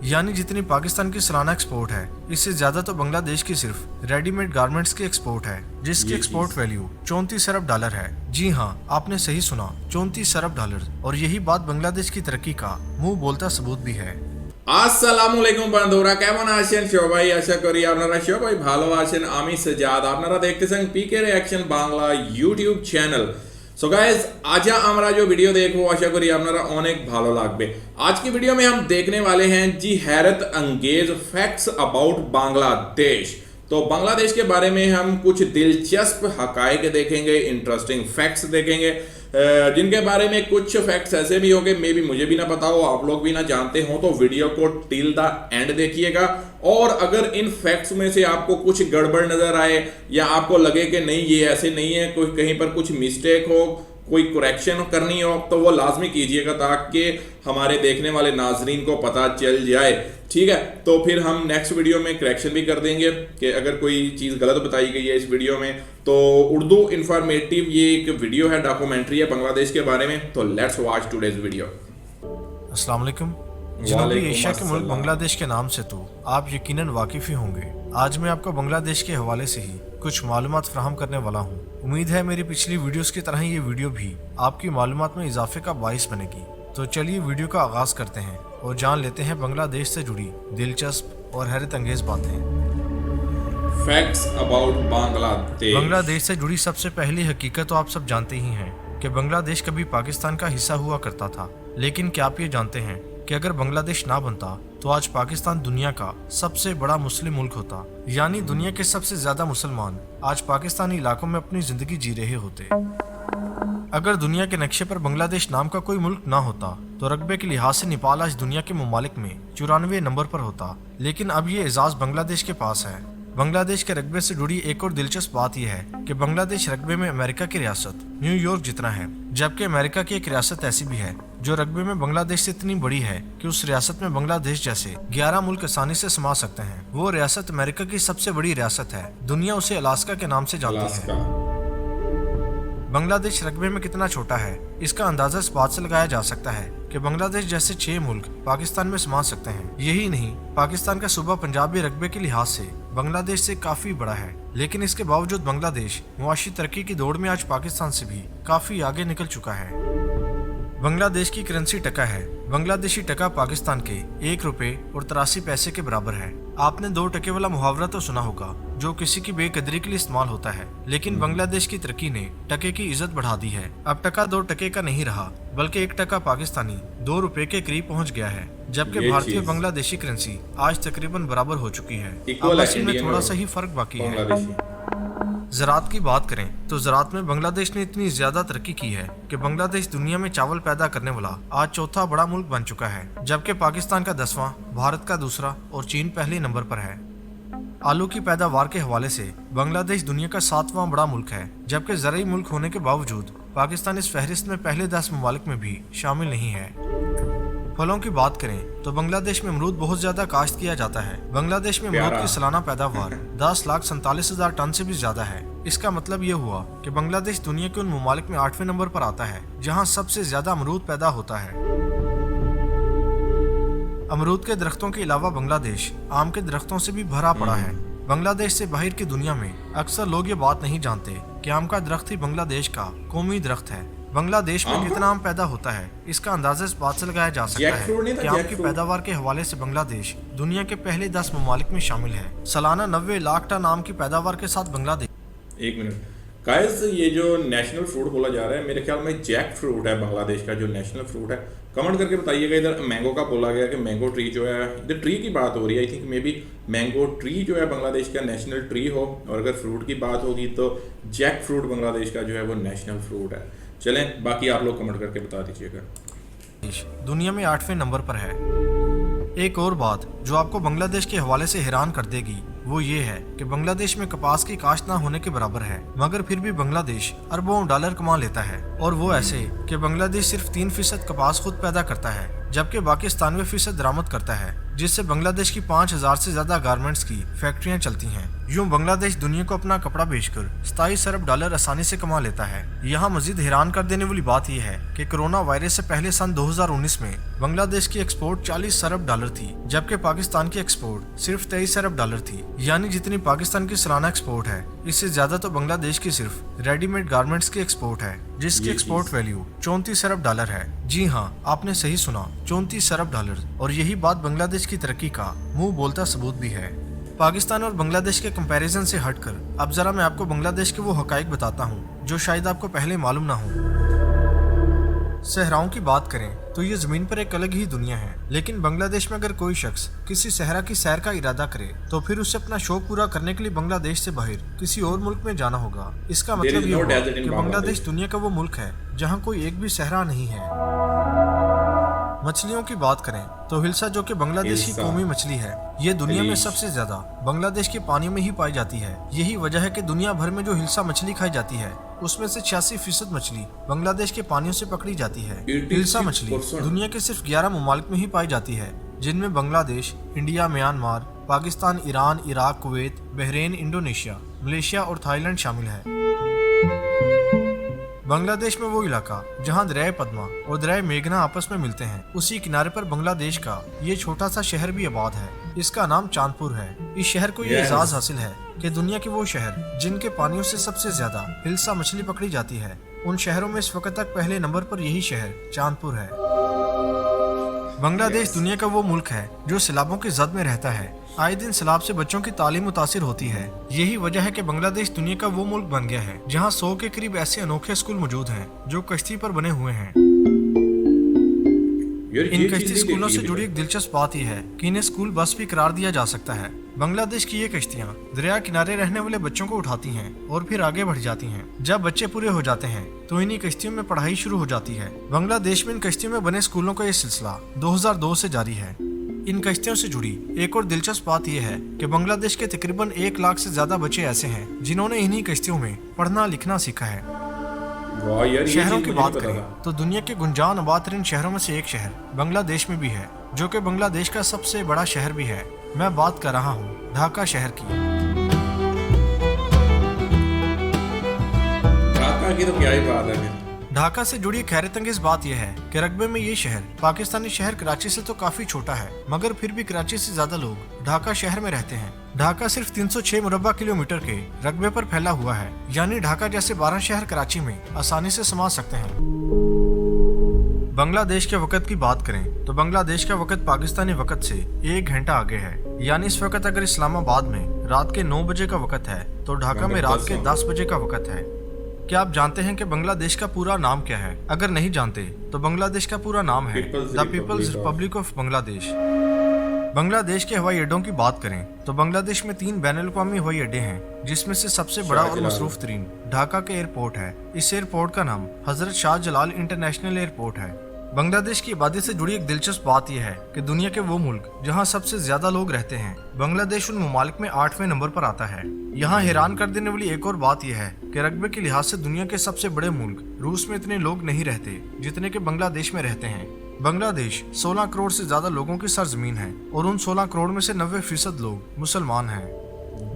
यानी जितनी पाकिस्तान की सालाना एक्सपोर्ट है, इससे ज्यादा तो बांग्लादेश की सिर्फ रेडीमेड गारमेंट्स की एक्सपोर्ट है, जिसकी एक्सपोर्ट वैल्यू 34 अरब डॉलर है। जी हाँ, आपने सही सुना, 34 अरब डॉलर। और यही बात बांग्लादेश की तरक्की का मुंह बोलता सबूत भी है। আসসালামু আলাইকুম বন্ধুরা, কেমন আছেন সবাই? আশা করি আপনারা সবাই ভালো আছেন। আমি সাজ্জাদ, আপনারা দেখতেছেন PK reaction Bangla YouTube channel. So guys, आज हमारा जो वीडियो देखो आशा करी আপনারা অনেক ভালো লাগবে। आज की वीडियो में हम देखने वाले हैं जी हैरत अंगेज फैक्ट्स अबाउट बांग्लादेश। तो बांग्लादेश के बारे में हम कुछ दिलचस्प हकायक देखेंगे, इंटरेस्टिंग फैक्ट्स देखेंगे, जिनके बारे में कुछ फैक्ट्स ऐसे भी होंगे मे बी मुझे भी ना पता हो, आप लोग भी ना जानते हो। तो वीडियो को टिल द एंड देखिएगा। और अगर इन फैक्ट्स में से आपको कुछ गड़बड़ नजर आए या आपको लगे कि नहीं ये ऐसे नहीं है, कोई कहीं पर कुछ मिस्टेक हो, कोई करेक्शन करनी हो, तो वो लाजमी कीजिएगा ताकि हमारे देखने वाले नाजरीन को पता चल जाए। ठीक है, तो फिर हम नेक्स्ट वीडियो में करेक्शन भी कर देंगे कि अगर कोई चीज़ गलत बताई गई है इस वीडियो में। तो उर्दू इंफॉर्मेटिव ये एक वीडियो है, डॉक्यूमेंट्री है बांग्लादेश के बारे में। तो लेट्स वॉच टुडेज वीडियो। अस्सलाम वालेकुम। जनूबी एशिया के मुल्क बांग्लादेश के नाम से तो आप यकीनन वाकिफ ही होंगे। आज मैं आपको बांग्लादेश के हवाले से ही कुछ मालूमात फराहम करने वाला हूँ। उम्मीद है मेरी पिछली वीडियोस की तरह ये वीडियो भी आपकी मालूमात में इजाफे का बाइस बनेगी। तो चलिए वीडियो का आगाज करते हैं और जान लेते हैं बांग्लादेश से जुड़ी दिलचस्प और हैरत अंगेज बातें। Facts about Bangladesh. बांग्लादेश से जुड़ी सबसे पहली हकीकत तो आप सब जानते ही हैं कि बांग्लादेश कभी पाकिस्तान का हिस्सा हुआ करता था। लेकिन क्या आप ये जानते हैं कि अगर बांग्लादेश ना बनता तो आज पाकिस्तान दुनिया का सबसे बड़ा मुस्लिम मुल्क होता। यानी दुनिया के सबसे ज्यादा मुसलमान आज पाकिस्तानी इलाकों में अपनी जिंदगी जी रहे होते। अगर दुनिया के नक्शे पर बांग्लादेश नाम का कोई मुल्क ना होता तो रकबे के लिहाज से नेपाल आज दुनिया के ममालिक में 94 नंबर पर होता। लेकिन अब ये एजाज बांग्लादेश के पास है। बांग्लादेश के रकबे से जुड़ी एक और दिलचस्प बात यह है कि बांग्लादेश रकबे में अमेरिका की रियासत न्यूयॉर्क जितना है, जबकि अमेरिका की एक रियासत ऐसी भी है जो रकबे में बांग्लादेश से इतनी बड़ी है कि उस रियासत में बांग्लादेश जैसे 11 मुल्क आसानी से समा सकते हैं। वो रियासत अमेरिका की सबसे बड़ी रियासत है। दुनिया उसे अलास्का के नाम से जानती है। बांग्लादेश रकबे में कितना छोटा है इसका अंदाजा इस बात से लगाया जा सकता है कि बांग्लादेश जैसे 6 मुल्क पाकिस्तान में समा सकते हैं। यही नहीं, पाकिस्तान का सूबा पंजाब भी रकबे के लिहाज से बांग्लादेश से काफी बड़ा है। लेकिन इसके बावजूद बांग्लादेश मुआशी तरक्की की दौड़ में आज पाकिस्तान से भी काफी आगे निकल चुका है। बांग्लादेश की करेंसी टका है। बांग्लादेशी टका पाकिस्तान के 1 रुपए और 83 पैसे के बराबर है। आपने 2 टके वाला मुहावरा तो सुना होगा जो किसी की बेकदरी के लिए इस्तेमाल होता है। लेकिन बांग्लादेश की तरक्की ने टके की इज्जत बढ़ा दी है। अब टका 2 टके का नहीं रहा बल्कि 1 टका पाकिस्तानी 2 रुपए के करीब पहुंच गया है। जबकि भारतीय और बांग्लादेशी करेंसी आज तकरीबन बराबर हो चुकी है। आपस में थोड़ा सा ही फर्क बाकी है। ज़राअत की बात करें तो ज़राअत में बांग्लादेश ने इतनी ज्यादा तरक्की की है कि बांग्लादेश दुनिया में चावल पैदा करने वाला आज चौथा बड़ा मुल्क बन चुका है। जबकि पाकिस्तान का 10वां, भारत का दूसरा और चीन पहले नंबर पर है। आलू की पैदावार के हवाले से बांग्लादेश दुनिया का 7वां बड़ा मुल्क है। जबकि ज़रूरी मुल्क होने के बावजूद पाकिस्तान इस फहरिस्त में पहले 10 ममालिक में भी शामिल नहीं है। फलों की बात करें तो बांग्लादेश में अमरूद बहुत ज्यादा काश्त किया जाता है। बांग्लादेश में अमरूद की सालाना पैदावार 10,47,000 टन से भी ज्यादा है। इसका मतलब ये हुआ कि बांग्लादेश दुनिया के उन ममालिक में 8वें नंबर पर आता है जहां सबसे ज्यादा अमरूद पैदा होता है। अमरूद के दरख्तों के अलावा बांग्लादेश आम के दरख्तों से भी भरा पड़ा है। बांग्लादेश से बाहर की दुनिया में अक्सर लोग ये बात नहीं जानते कि आम का दरख्त ही बांग्लादेश का कौमी दरख्त है। बांग्लादेश में कितना आम पैदा होता है इसका अंदाजा इस बात से लगाया जा सकता है कि आम की पैदावार के हवाले से बांग्लादेश दुनिया के पहले 10 ममालिक में शामिल है। सालाना 90 लाख टन आम की पैदावार के साथ बांग्लादेश। 1 मिनट गाइस, ये जो नेशनल फ्रूट बोला जा रहा है मेरे ख्याल में जैक फ्रूट है बांग्लादेश का जो नेशनल फ्रूट है। कमेंट करके बताइएगा। इधर मैंगो का बोला गया कि मैंगो ट्री जो है, इधर ट्री की बात हो रही है। I think may be mango tree जो है बांग्लादेश का नेशनल ट्री हो, और अगर फ्रूट की बात होगी तो जैक फ्रूट बांग्लादेश का जो है वो नेशनल फ्रूट है। चलें, बाकी आप लोग कमेंट करके बता दीजिएगा। दुनिया में 8वें नंबर पर है। एक और बात जो आपको बांग्लादेश के हवाले से हैरान कर देगी वो ये है कि बांग्लादेश में कपास की काश्त ना होने के बराबर है, मगर फिर भी बांग्लादेश अरबों डॉलर कमा लेता है। और वो ऐसे कि बांग्लादेश सिर्फ 3% कपास खुद पैदा करता है, जबकि बाकी 97% दरामद करता है। जिससे बांग्लादेश की 5000 से ज्यादा गारमेंट्स की फैक्ट्रियां चलती हैं। यूं बांग्लादेश दुनिया को अपना कपड़ा बेचकर 27 अरब डॉलर आसानी से कमा लेता है। यहाँ मजीद हैरान कर देने वाली बात यह है कि कोरोना वायरस से पहले सन 2019 में बांग्लादेश की एक्सपोर्ट 40 अरब डॉलर थी, जबकि पाकिस्तान की एक्सपोर्ट सिर्फ 23 अरब डॉलर थी। यानी जितनी पाकिस्तान की सालाना एक्सपोर्ट है, इससे ज्यादा तो बांग्लादेश की सिर्फ रेडीमेड गारमेंट्स की एक्सपोर्ट है, जिसकी एक्सपोर्ट वैल्यू 34 अरब डॉलर है। जी हाँ, आपने सही सुना, 34 अरब डॉलर। और यही बात बांग्लादेश की तरक्की का मुंह बोलता सबूत भी है। पाकिस्तान और बांग्लादेश के कंपैरिजन से हटकर अब जरा मैं आपको बांग्लादेश के वो हकाइक बताता हूँ जो शायद आपको पहले मालूम ना हो। सहराओं की बात करें तो ये जमीन पर एक अलग ही दुनिया है, लेकिन बांग्लादेश में अगर कोई शख्स किसी सहरा की सैर का इरादा करे तो फिर उसे अपना शौक पूरा करने के लिए बांग्लादेश से बाहर किसी और मुल्क में जाना होगा। इसका मतलब ये हुआ कि बांग्लादेश दुनिया का वो मुल्क है जहाँ कोई एक भी सहरा नहीं है। मछलियों की बात करें तो हिल्सा, जो कि बांग्लादेश की कौमी मछली है, ये दुनिया में सबसे ज्यादा बांग्लादेश के पानी में ही पाई जाती है। यही वजह है कि दुनिया भर में जो हिल्सा मछली खाई जाती है, उसमें से 86% मछली बांग्लादेश के पानियों से पकड़ी जाती है। हिल्सा मछली दुनिया के सिर्फ 11 ममालिक में ही पाई जाती है, जिनमें Bangladesh, India, Myanmar, Pakistan, Iran, Iraq, Kuwait, Bahrain, Indonesia, Malaysia और थाईलैंड शामिल है। बांग्लादेश में वो इलाका जहां दरिया पद्मा और दरिया मेघना आपस में मिलते हैं, उसी किनारे पर बांग्लादेश का ये छोटा सा शहर भी आबाद है। इसका नाम चांदपुर है। इस शहर को ये एजाज हासिल है कि दुनिया के वो शहर जिनके पानियों से सबसे ज्यादा हिल्सा मछली पकड़ी जाती है, उन शहरों में इस वक्त तक पहले नंबर पर यही शहर चांदपुर है। बांग्लादेश दुनिया का वो मुल्क है जो सैलाबों की जद में रहता है। आए दिन सैलाब से बच्चों की तालीम मुतासिर होती है। यही वजह है कि बांग्लादेश दुनिया का वो मुल्क बन गया है जहां 100 के करीब ऐसे अनोखे स्कूल मौजूद हैं जो कश्ती पर बने हुए हैं। इन कश्ती स्कूलों से जुड़ी एक दिलचस्प बात यह है कि इन्हें स्कूल बस भी करार दिया जा सकता है। बांग्लादेश की ये कश्तियाँ दरिया किनारे रहने वाले बच्चों को उठाती हैं और फिर आगे बढ़ जाती हैं। जब बच्चे पूरे हो जाते हैं तो इन्हीं कश्तियों में पढ़ाई शुरू हो जाती है। बांग्लादेश में इन कश्तियों में बने स्कूलों का ये सिलसिला 2002 से जारी है। इन कश्तियों से जुड़ी एक और दिलचस्प बात यह है कि बांग्लादेश के तकरीबन 1 लाख से ज्यादा बच्चे ऐसे हैं जिन्होंने इन्हीं कश्तियों में पढ़ना लिखना सीखा है। शहरों की बात करें तो दुनिया के गुंजान आबाद शहरों में से एक शहर बांग्लादेश में भी है, जो कि बांग्लादेश का सबसे बड़ा शहर भी है। मैं बात कर रहा हूँ ढाका शहर की। ढाका की तो क्या ही बात है। ढाका से जुड़ी हैरतअंगेज बात यह है कि रकबे में ये शहर पाकिस्तानी शहर कराची से तो काफी छोटा है, मगर फिर भी कराची से ज्यादा लोग ढाका शहर में रहते हैं। ढाका सिर्फ 306 मुरब्बा किलोमीटर के रकबे पर फैला हुआ है, यानी ढाका जैसे 12 शहर कराची में आसानी से समा सकते हैं। बांग्लादेश के वक्त की बात करें तो बांग्लादेश का वक्त पाकिस्तानी वक्त से 1 घंटा आगे है। यानी इस वक्त अगर इस्लामाबाद में रात के 9 बजे का वक्त है तो ढाका में रात के 10 बजे का वक्त है। क्या आप जानते हैं कि बांग्लादेश का पूरा नाम क्या है? अगर नहीं जानते तो बांग्लादेश का पूरा नाम है the People's Republic of Bangladesh. Bangladesh के हवाई अड्डों की बात करें तो बांग्लादेश में 3 बैनुल-अक़वामी हवाई अड्डे हैं, जिसमें से सबसे बड़ा और मसरूफ तरीन ढाका के एयरपोर्ट है। इस एयरपोर्ट का नाम हजरत शाह जलाल इंटरनेशनल एयरपोर्ट है। बांग्लादेश की आबादी से जुड़ी एक दिलचस्प बात यह है कि दुनिया के वो मुल्क जहां सबसे ज्यादा लोग रहते हैं, बांग्लादेश उन ममालिक में 8वें नंबर पर आता है। यहाँ हैरान कर देने वाली एक और बात यह है कि रकबे के लिहाज से दुनिया के सबसे बड़े मुल्क रूस में इतने लोग नहीं रहते जितने के बांग्लादेश में रहते हैं। बांग्लादेश 16 करोड़ से ज्यादा लोगों की सरजमीन है और उन 16 करोड़ में से 90% लोग मुसलमान हैं।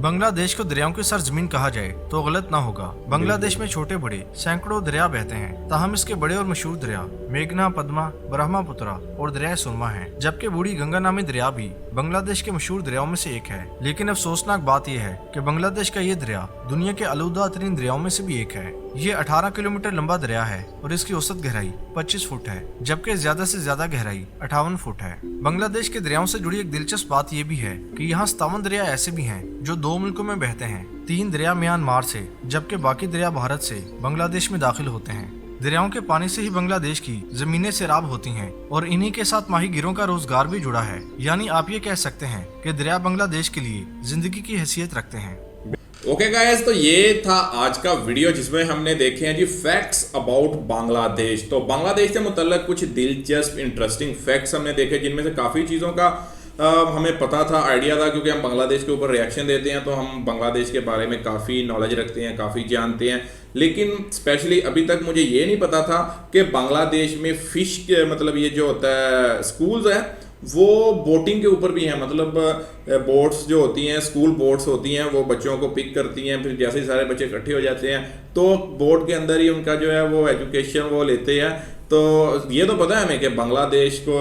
बांग्लादेश को दरियाओं की सरजमीन कहा जाए तो गलत ना होगा। बांग्लादेश में छोटे बड़े सैकड़ों दरिया बहते हैं, ताहम इसके बड़े और मशहूर दरिया मेघना, पद्मा, ब्रह्मपुत्रा और दरिया सुरमा हैं, जबकि बूढ़ी गंगा नामी दरिया भी बांग्लादेश के मशहूर दरियाओं में से एक है। लेकिन अफसोसनाक बात यह है कि बांग्लादेश का ये दरिया दुनिया के आलूदा तरीन दरियाओं में से भी एक है। ये 18 किलोमीटर लंबा दरिया है और इसकी औसत गहराई 25 फुट है, जबकि ज्यादा से ज्यादा गहराई 58 फुट है। बांग्लादेश के दरियाओं से जुड़ी एक दिलचस्प बात यह भी है कि यहाँ 57 दरिया ऐसे भी हैं जो 2 मुल्कों में बहते हैं। 3 दरिया म्यांमार से, जबकि बाकी दरिया भारत से बांग्लादेश में दाखिल होते हैं। दरियाओं के पानी से ही बांग्लादेश की जमीनें सैराब होती हैं और इन्हीं के साथ माहीगीरों का रोजगार भी जुड़ा है। यानी आप ये कह सकते हैं कि दरिया बांग्लादेश के लिए जिंदगी की हैसियत रखते हैं। ओके गाइस, तो ये था आज का वीडियो जिसमें हमने देखे हैं जी फैक्ट्स अबाउट बांग्लादेश। तो बांग्लादेश से मुतल्लक कुछ दिलचस्प इंटरेस्टिंग फैक्ट्स हमने देखे, जिनमें से काफ़ी चीज़ों का हमें पता था, आइडिया था, क्योंकि हम बांग्लादेश के ऊपर रिएक्शन देते हैं तो हम बांग्लादेश के बारे में काफ़ी नॉलेज रखते हैं, काफ़ी जानते हैं। लेकिन स्पेशली अभी तक मुझे ये नहीं पता था कि बांग्लादेश में फ़िश के मतलब ये जो होता है स्कूल्स हैं वो बोटिंग के ऊपर भी है। मतलब बोट्स जो होती हैं, स्कूल बोट्स होती हैं, वो बच्चों को पिक करती हैं, फिर जैसे ही सारे बच्चे इकट्ठे हो जाते हैं तो बोट के अंदर ही उनका जो है वो एजुकेशन वो लेते हैं। तो ये तो पता है हमें कि बांग्लादेश को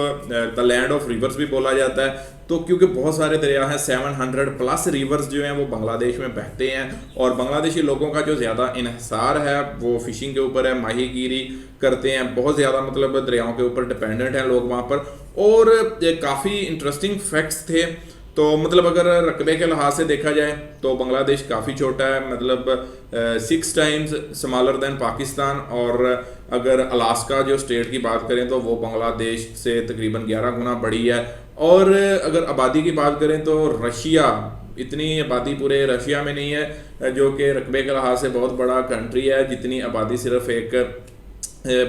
द लैंड ऑफ रिवर्स भी बोला जाता है, तो क्योंकि बहुत सारे दरिया हैं, 700 प्लस रिवर्स जो हैं वो बांग्लादेश में बहते हैं। और बांग्लादेशी लोगों का जो ज़्यादा इन्हिसार है वो फिशिंग के ऊपर है, माहीगीरी करते हैं, बहुत ज़्यादा मतलब दरियाओं के ऊपर डिपेंडेंट हैं लोग वहाँ पर। और काफ़ी इंटरेस्टिंग फैक्ट्स थे। तो मतलब अगर रकबे के लिहाज से देखा जाए तो बांग्लादेश काफ़ी छोटा है, मतलब 6 टाइम्स स्मॉलर देन पाकिस्तान। और अगर अलास्का जो स्टेट की बात करें तो वो बांग्लादेश से तकरीबन 11 गुना बड़ी है। और अगर आबादी की बात करें तो रशिया, इतनी आबादी पूरे रशिया में नहीं है, जो कि रकबे के लिहाज से बहुत बड़ा कंट्री है, जितनी आबादी सिर्फ एक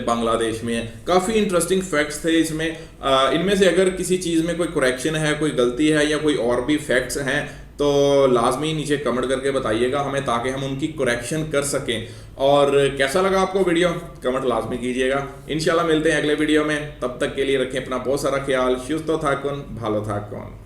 बांग्लादेश में है। काफ़ी इंटरेस्टिंग फैक्ट्स थे इसमें। इनमें से अगर किसी चीज़ में कोई करेक्शन है, कोई गलती है या कोई और भी फैक्ट्स हैं तो लाजमी नीचे कमेंट करके बताइएगा हमें, ताकि हम उनकी करेक्शन कर सकें। और कैसा लगा आपको वीडियो कमेंट लाजमी कीजिएगा। इंशाल्लाह मिलते हैं अगले वीडियो में, तब तक के लिए रखें अपना बहुत सारा ख्याल। शुस्त थाकुन, भालो थाकुन।